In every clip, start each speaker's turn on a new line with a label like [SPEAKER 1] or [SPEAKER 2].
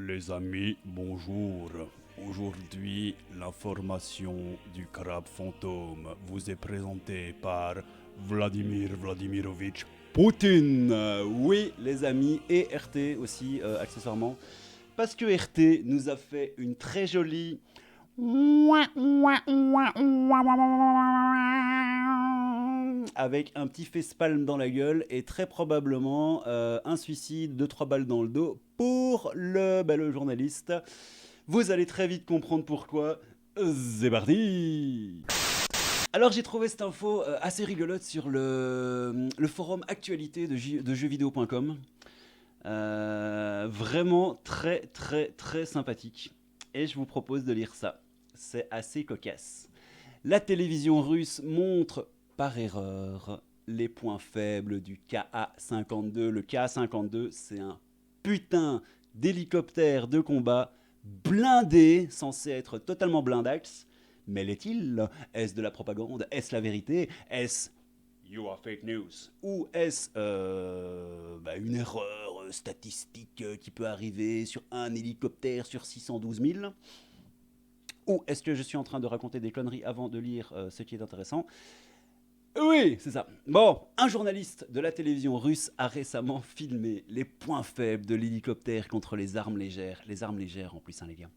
[SPEAKER 1] Les amis, bonjour. Aujourd'hui, l'information du crabe fantôme vous est présentée par Vladimir Vladimirovitch Poutine. Oui, les amis, et RT aussi, accessoirement. Parce que RT nous a fait une très jolie avec un petit facepalm dans la gueule et très probablement un suicide, 2-3 balles dans le dos pour le journaliste. Vous allez très vite comprendre pourquoi. C'est parti. Alors j'ai trouvé cette info assez rigolote sur le forum actualité de jeuxvideo.com. Vraiment très très très sympathique. Et je vous propose de lire ça. C'est assez cocasse. La télévision russe montre par erreur les points faibles du Ka-52. Le Ka-52, c'est un putain d'hélicoptère de combat blindé, censé être totalement blindax. Mais l'est-il? Est-ce de la propagande? Est-ce la vérité? Est-ce you are fake news? Ou est-ce une erreur statistique qui peut arriver sur un hélicoptère sur 612 000? Ou est-ce que je suis en train de raconter des conneries avant de lire ce qui est intéressant? Oui, c'est ça. Bon, un journaliste de la télévision russe a récemment filmé les points faibles de l'hélicoptère contre les armes légères. Les armes légères en plus, hein, les gars.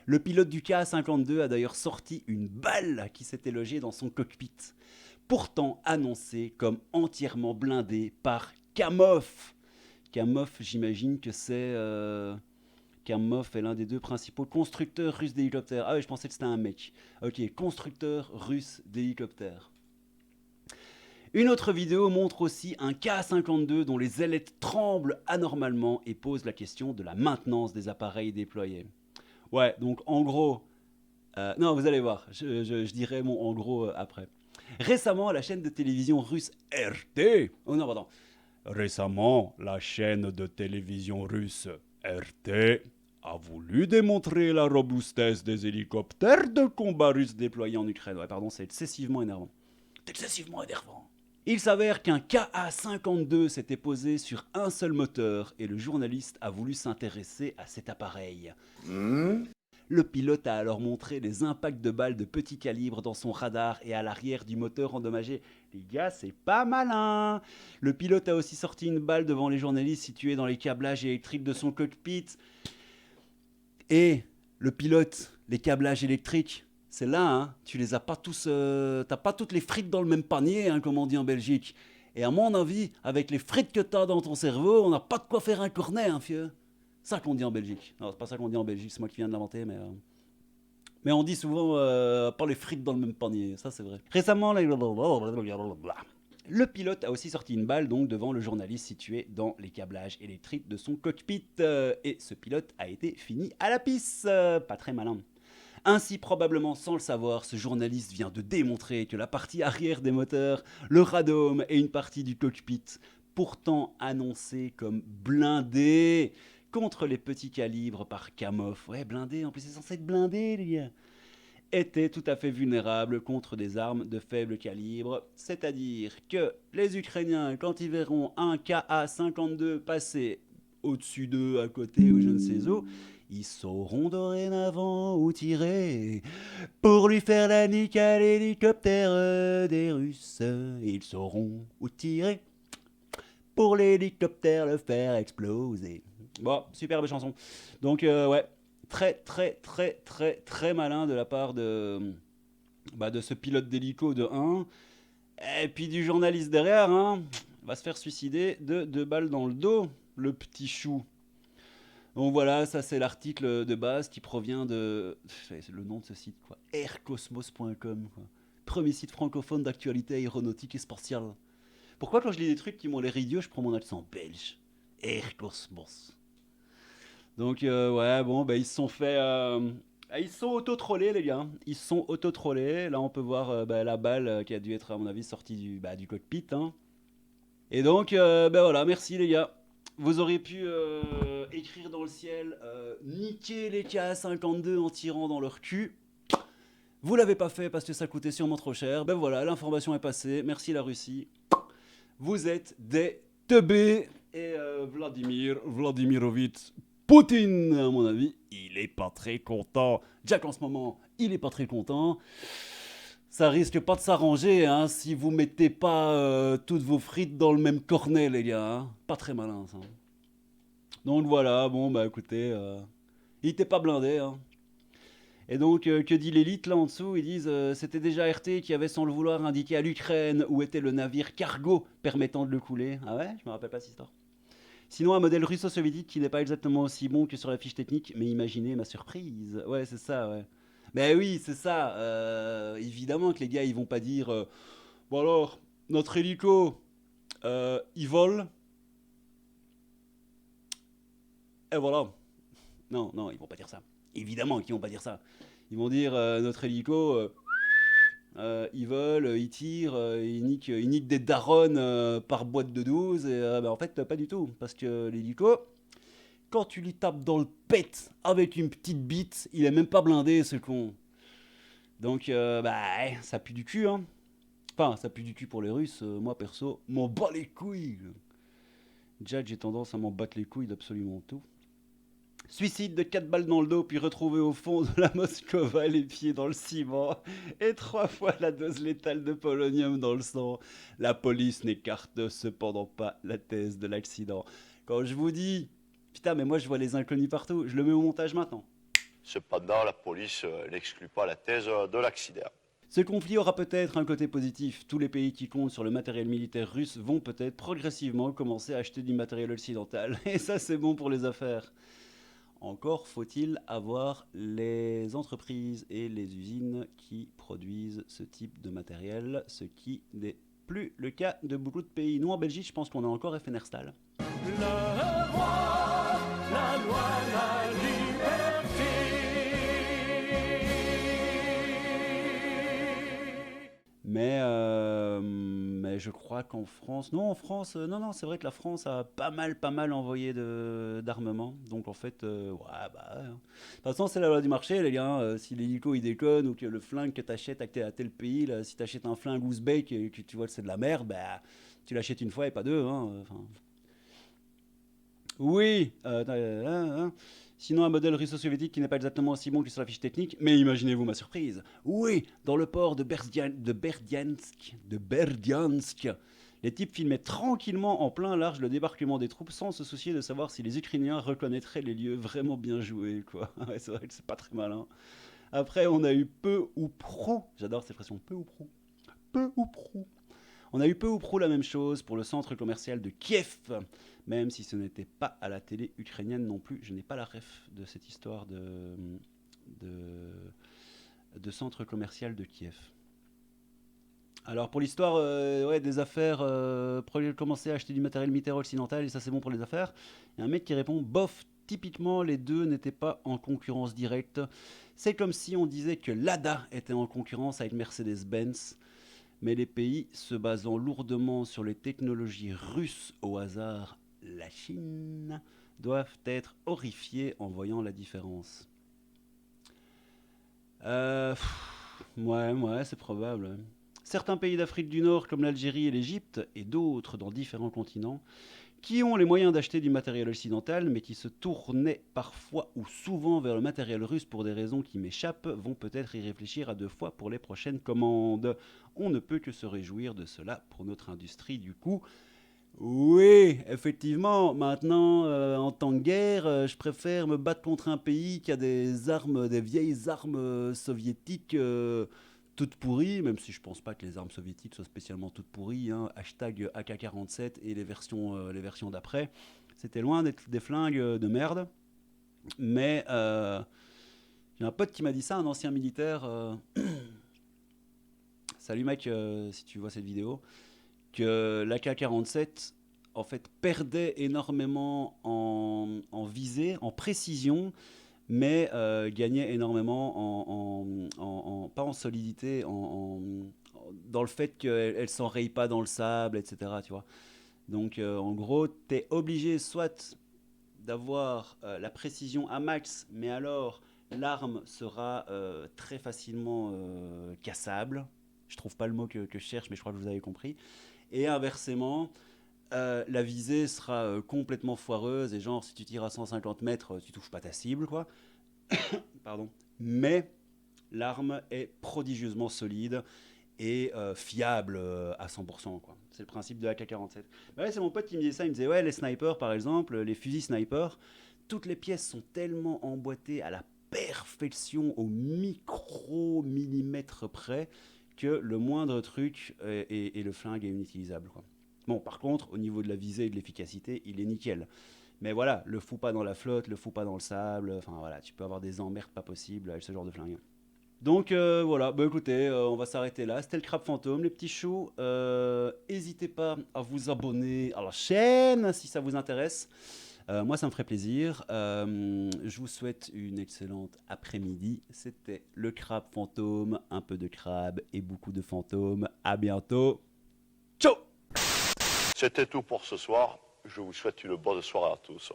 [SPEAKER 1] Le pilote du Ka-52 a d'ailleurs sorti une balle qui s'était logée dans son cockpit, pourtant annoncée comme entièrement blindée par Kamov. Kamov, j'imagine que c'est... Kamov est l'un des deux principaux constructeurs russes d'hélicoptères. Ah oui, je pensais que c'était un mec. Ok, constructeur russe d'hélicoptères. Une autre vidéo montre aussi un Ka-52 dont les ailettes tremblent anormalement et pose la question de la maintenance des appareils déployés. Ouais, donc en gros... non, vous allez voir, je dirai mon en gros après. Récemment, la chaîne de télévision russe RT... Oh non, pardon. Récemment, la chaîne de télévision russe RT a voulu démontrer la robustesse des hélicoptères de combat russes déployés en Ukraine. Ouais, pardon, c'est excessivement énervant. C'est excessivement énervant. Il s'avère qu'un Ka-52 s'était posé sur un seul moteur et le journaliste a voulu s'intéresser à cet appareil. Le pilote a alors montré les impacts de balles de petit calibre dans son radar et à l'arrière du moteur endommagé. Les gars, c'est pas malin. Le pilote a aussi sorti une balle devant les journalistes situés dans les câblages électriques de son cockpit. Et le pilote, les câblages électriques, c'est là, hein, tu les as pas tous, t'as pas toutes les frites dans le même panier, hein, comme on dit en Belgique. Et à mon avis, avec les frites que t'as dans ton cerveau, on n'a pas de quoi faire un cornet, hein, fieu. C'est ça qu'on dit en Belgique. Non, c'est pas ça qu'on dit en Belgique, c'est moi qui viens de l'inventer, mais on dit souvent pas les frites dans le même panier, ça c'est vrai. Récemment, le pilote a aussi sorti une balle donc devant le journaliste situé dans les câblages électriques de son cockpit. Et ce pilote a été fini à la pisse. Pas très malin. Ainsi, probablement sans le savoir, ce journaliste vient de démontrer que la partie arrière des moteurs, le radome et une partie du cockpit, pourtant annoncés comme blindés contre les petits calibres par Kamov, ouais blindé, en plus c'est censé être blindé les gars, étaient tout à fait vulnérables contre des armes de faible calibre, c'est-à-dire que les Ukrainiens, quand ils verront un Ka-52 passer au-dessus d'eux, à côté ou je ne sais où, ils sauront dorénavant où tirer pour lui faire la nique à l'hélicoptère des Russes. Ils sauront où tirer pour l'hélicoptère le faire exploser. Bon, superbe chanson. Donc ouais, très très très très très malin de la part de ce pilote d'hélico de 1 et puis du journaliste derrière, hein, va se faire suicider de 2 balles dans le dos, le petit chou. Donc voilà, ça c'est l'article de base qui provient de... C'est le nom de ce site, quoi. aircosmos.com, quoi. Premier site francophone d'actualité aéronautique et spatiale. Pourquoi quand je lis des trucs qui m'ont l'air idiots, je prends mon accent belge? Aircosmos. Donc ouais, bon, bah ils se sont fait... ils se sont auto-trollés les gars, ils se sont auto-trollés. Là on peut voir la balle qui a dû être à mon avis sortie du cockpit, hein. Et donc voilà, merci les gars. Vous auriez pu écrire dans le ciel niquer les Ka-52 en tirant dans leur cul. Vous l'avez pas fait parce que ça coûtait sûrement trop cher. Ben voilà, l'information est passée. Merci la Russie. Vous êtes des teubés. Et Vladimir Vladimirovitch Poutine, à mon avis, il est pas très content. Jack, en ce moment, il est pas très content. Ça risque pas de s'arranger hein, si vous mettez pas toutes vos frites dans le même cornet, les gars. Hein. Pas très malin, ça. Donc voilà, bon, bah écoutez, il était pas blindé. Hein. Et donc, que dit l'élite là en dessous? Ils disent c'était déjà RT qui avait sans le vouloir indiqué à l'Ukraine où était le navire cargo permettant de le couler. Ah ouais? Je me rappelle pas cette histoire. Sinon, un modèle russo-soviétique qui n'est pas exactement aussi bon que sur la fiche technique, mais imaginez ma surprise. Ouais, c'est ça, ouais. Ben oui, c'est ça. Évidemment que les gars, ils vont pas dire bon alors, notre hélico, il vole, et voilà. Non, non, ils vont pas dire ça. Évidemment qu'ils vont pas dire ça. Ils vont dire notre hélico, il vole, il tire, il nique des darons par boîte de 12. Et ben, en fait, pas du tout. Parce que l'hélico, quand tu lui tapes dans le pet avec une petite bite, il est même pas blindé, ce con. Donc, bah, ça pue du cul, hein. Enfin, ça pue du cul pour les Russes. Moi, perso, m'en bats les couilles. Déjà que j'ai tendance à m'en battre les couilles d'absolument tout. Suicide de 4 balles dans le dos, puis retrouvé au fond de la Moscova, les pieds dans le ciment, et 3 fois la dose létale de polonium dans le sang. La police n'écarte cependant pas la thèse de l'accident. Quand je vous dis, putain, mais moi je vois les inconnus partout, je le mets au montage maintenant.
[SPEAKER 2] Cependant, la police n'exclut pas la thèse de l'accident.
[SPEAKER 1] Ce conflit aura peut-être un côté positif. Tous les pays qui comptent sur le matériel militaire russe vont peut-être progressivement commencer à acheter du matériel occidental. Et ça, c'est bon pour les affaires. Encore faut-il avoir les entreprises et les usines qui produisent ce type de matériel, ce qui n'est plus le cas de beaucoup de pays. Nous, en Belgique, je pense qu'on a encore Fenerstal. Le roi, la loi, la liberté. Mais je crois qu'en France, non, en France, non, c'est vrai que la France a pas mal envoyé d'armement. Donc en fait, ouais, bah, ouais, hein. De toute façon, c'est la loi du marché, les gars. Si l'hélico il déconne ou que le flingue que t'achètes à tel pays, là, si t'achètes un flingue ouzbek et que tu vois que c'est de la merde, bah, tu l'achètes une fois et pas deux. Hein, enfin. Oui, sinon un modèle russo-soviétique qui n'est pas exactement aussi bon que sur la fiche technique, mais imaginez-vous ma surprise. Oui, dans le port de Berdiansk, les types filmaient tranquillement en plein large le débarquement des troupes sans se soucier de savoir si les Ukrainiens reconnaîtraient les lieux. Vraiment bien joués, quoi. Ouais, c'est vrai que c'est pas très malin. Après, on a eu peu ou prou, j'adore cette expression, peu ou prou, on a eu peu ou prou la même chose pour le centre commercial de Kiev, même si ce n'était pas à la télé ukrainienne non plus. Je n'ai pas la ref de cette histoire de centre commercial de Kiev. Alors pour l'histoire ouais, des affaires, commencer à acheter du matériel militaire occidental et ça c'est bon pour les affaires, il y a un mec qui répond bof, typiquement les deux n'étaient pas en concurrence directe. C'est comme si on disait que Lada était en concurrence avec Mercedes-Benz. Mais les pays se basant lourdement sur les technologies russes au hasard, la Chine, doivent être horrifiés en voyant la différence. Ouais, c'est probable. Certains pays d'Afrique du Nord comme l'Algérie et l'Égypte, et d'autres dans différents continents, qui ont les moyens d'acheter du matériel occidental, mais qui se tournaient parfois ou souvent vers le matériel russe pour des raisons qui m'échappent, vont peut-être y réfléchir à deux fois pour les prochaines commandes. On ne peut que se réjouir de cela pour notre industrie du coup. Oui, effectivement, maintenant, en temps de guerre, je préfère me battre contre un pays qui a des armes, des vieilles armes soviétiques toutes pourries, même si je pense pas que les armes soviétiques soient spécialement toutes pourries. Hein. Hashtag AK-47 et les versions d'après. C'était loin d'être des flingues de merde. Mais j'ai un pote qui m'a dit ça, un ancien militaire. Salut mec, si tu vois cette vidéo. Que l'AK-47 en fait perdait énormément en visée, en précision, mais gagnait énormément pas en solidité, dans le fait qu'elle ne s'enraye pas dans le sable, etc. Tu vois. Donc en gros, tu es obligé soit d'avoir la précision à max, mais alors l'arme sera très facilement cassable. Je trouve pas le mot que je cherche, mais je crois que vous avez compris. Et inversement, la visée sera complètement foireuse et genre si tu tires à 150 mètres, tu touches pas ta cible, quoi. Pardon. Mais l'arme est prodigieusement solide et fiable à 100%, quoi. C'est le principe de la AK-47. Bah ouais, c'est mon pote qui me disait ça, il me disait ouais, les snipers par exemple, les fusils snipers, toutes les pièces sont tellement emboîtées à la perfection, au micro-millimètre près, que le moindre truc et le flingue est inutilisable, quoi. Bon, par contre, au niveau de la visée et de l'efficacité, il est nickel. Mais voilà, le fous pas dans la flotte, le fous pas dans le sable, enfin voilà, tu peux avoir des emmerdes pas possibles avec ce genre de flingue. Donc voilà, bah écoutez, on va s'arrêter là. C'était le crabe fantôme, les petits choux. N'hésitez pas à vous abonner à la chaîne si ça vous intéresse. Moi, ça me ferait plaisir. Je vous souhaite une excellente après-midi. C'était le crabe fantôme, un peu de crabe et beaucoup de fantômes. À bientôt. Ciao.
[SPEAKER 2] C'était tout pour ce soir. Je vous souhaite une bonne soirée à tous.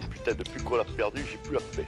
[SPEAKER 2] Putain, depuis qu'on l'a perdu, j'ai plus la pêche.